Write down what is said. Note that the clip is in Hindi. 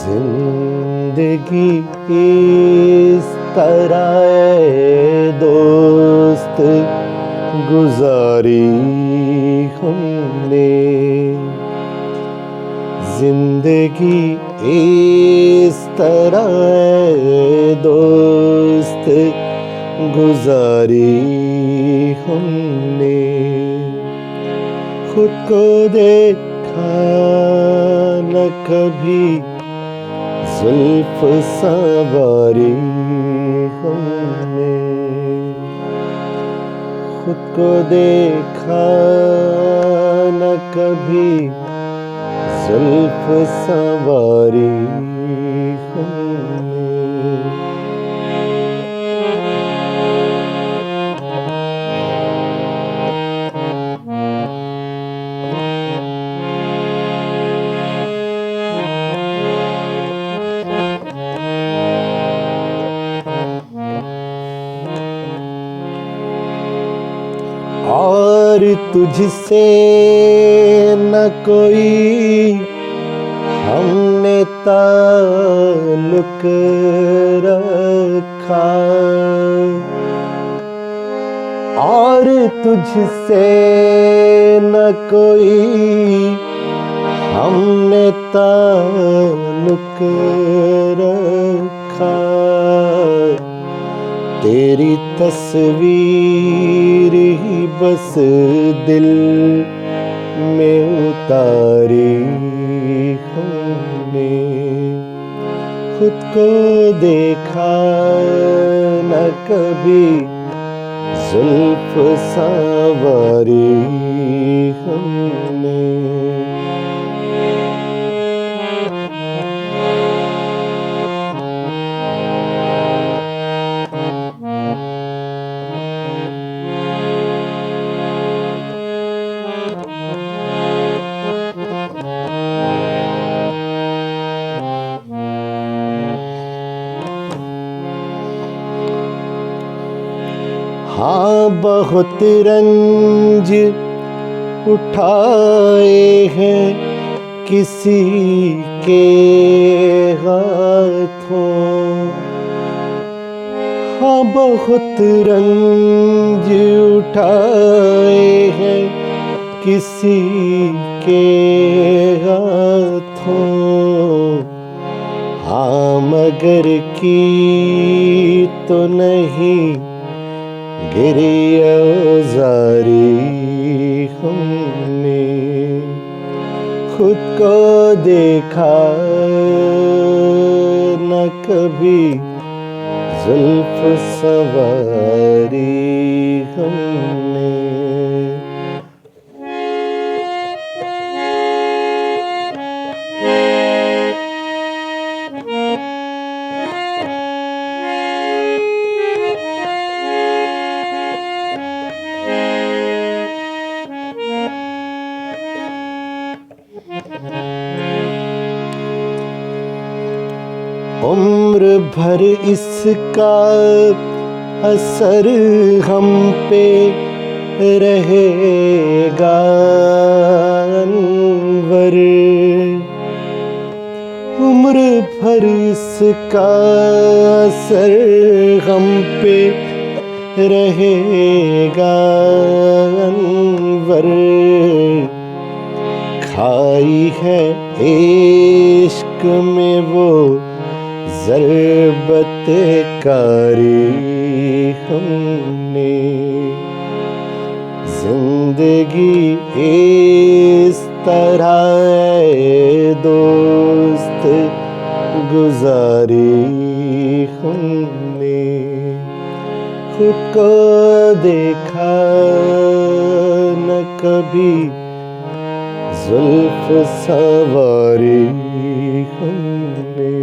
जिंदगी इस तरह दोस्त गुजारी हमने। जिंदगी इस तरह दोस्त गुजारी हमने। खुद को देखा न कभी जुल्फ सवारी हमने। खुद को देखा न कभी जुल्फ सवारी हमने। और तुझसे न कोई हमने ताल्लुक रखा। और तुझसे न कोई हमने ताल्लुक रखा। तेरी तस्वीर ही बस दिल में उतारी हमने। खुद को देखा न कभी जुल्फ सवारी हमने। हाँ बहुत रंज उठाए हैं किसी के हाथों। हाँ बहुत रंज उठाए हैं किसी के हाथों। हाँ मगर की तो नहीं गिरी औजारी हमने। खुद को देखा न कभी जुल्फ सवारी हमने। उम्र भर इसका असर हम पे रहेगा अनवर। उम्र भर इसका असर हम पे रहेगा अनवर। खाई है इश्क में वो ज़रबते कारी हमने। जिंदगी इस तरह दोस्त गुजारी हमने। खुद को देखा न कभी जुल्फ सवारी हमने।